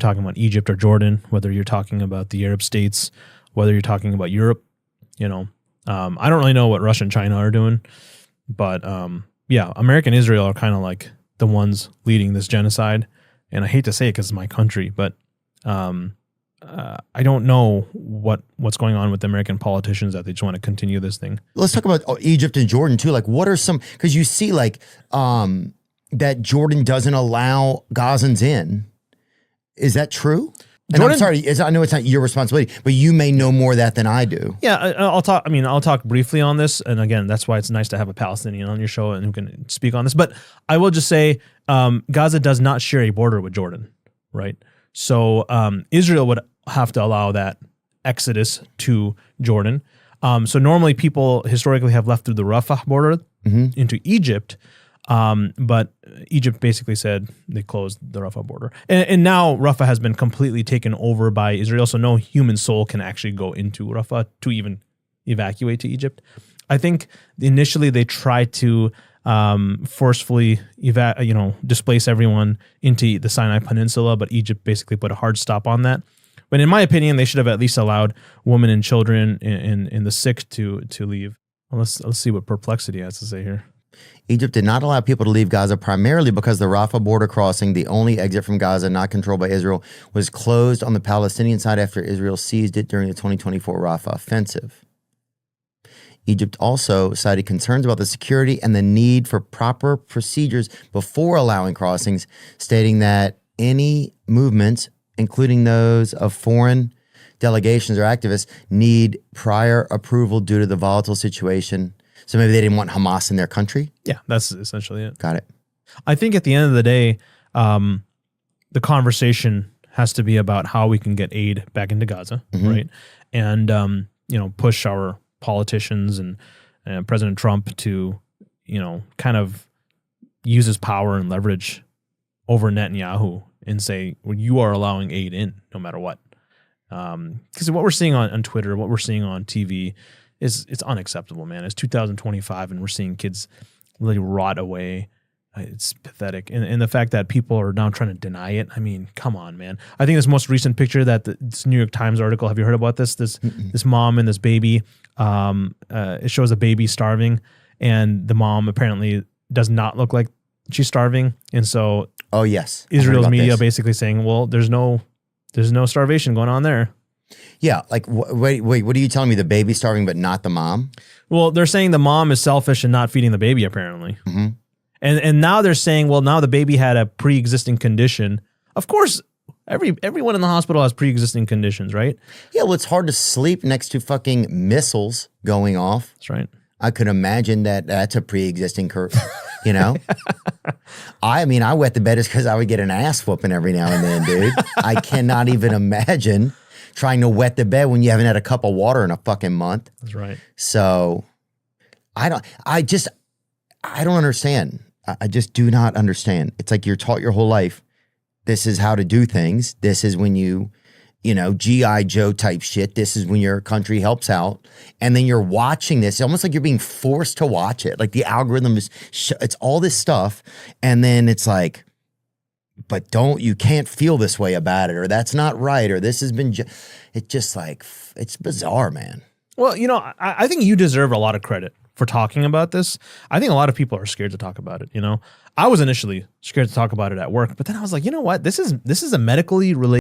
talking about Egypt or Jordan, whether you're talking about the Arab states, whether you're talking about Europe, I don't really know what Russia and China are doing, but yeah, America and Israel are kind of like the ones leading this genocide. And I hate to say it because it's my country, but I don't know what's going on with the American politicians that they just want to continue this thing. Let's talk about Egypt and Jordan too. Like, what are some, because you see like that Jordan doesn't allow Gazans in. Is that true? And Jordan, I'm sorry, I know it's not your responsibility, but you may know more of that than I do. Yeah, I'll talk. I mean, I'll talk briefly on this, and again, that's why it's nice to have a Palestinian on your show and who can speak on this. But I will just say, Gaza does not share a border with Jordan, right? So Israel would have to allow that exodus to Jordan. So normally people historically have left through the Rafah border into Egypt. But Egypt basically said they closed the Rafah border. And now Rafah has been completely taken over by Israel, so no human soul can actually go into Rafah to even evacuate to Egypt. I think initially they tried to forcefully displace everyone into the Sinai Peninsula, but Egypt basically put a hard stop on that. But in my opinion, they should have at least allowed women and children and the sick to leave. Well, let's see what Perplexity has to say here. Egypt did not allow people to leave Gaza primarily because the Rafah border crossing, the only exit from Gaza not controlled by Israel, was closed on the Palestinian side after Israel seized it during the 2024 Rafah offensive. Egypt also cited concerns about the security and the need for proper procedures before allowing crossings, stating that any movements, including those of foreign delegations or activists, need prior approval due to the volatile situation. So maybe they didn't want Hamas in their country? Yeah, that's essentially it. Got it. I think at the end of the day, the conversation has to be about how we can get aid back into Gaza, right? And, push our politicians and President Trump to, kind of use his power and leverage over Netanyahu and say, well, you are allowing aid in no matter what. Because what we're seeing on Twitter, what we're seeing on TV, it's unacceptable, man. It's 2025 and we're seeing kids really rot away. It's pathetic. And the fact that people are now trying to deny it. I mean, come on, man. I think this most recent picture this New York Times article, have you heard about this? This mom and this baby, it shows a baby starving and the mom apparently does not look like she's starving. And so oh yes, Israel's media basically saying, well, there's no starvation going on there. Yeah, like, wait, what are you telling me? The baby's starving, but not the mom? Well, they're saying the mom is selfish and not feeding the baby, apparently. And now they're saying, well, now the baby had a pre-existing condition. Of course, everyone in the hospital has pre-existing conditions, right? Yeah, well, it's hard to sleep next to fucking missiles going off. That's right. I could imagine that's a pre-existing curve, I mean, I wet the bed just because I would get an ass whooping every now and then, dude. I cannot even imagine trying to wet the bed when you haven't had a cup of water in a fucking month. That's right. So I don't understand. I just do not understand. It's like you're taught your whole life, this is how to do things. This is when G.I. Joe type shit. This is when your country helps out. And then you're watching this. It's almost like you're being forced to watch it. Like the algorithm it's all this stuff. And then it's like, but you can't feel this way about it, or that's not right, or this has been, it's just like, it's bizarre, man. Well, I think you deserve a lot of credit for talking about this. I think a lot of people are scared to talk about it. I was initially scared to talk about it at work, but then I was like, you know what? This is a medically related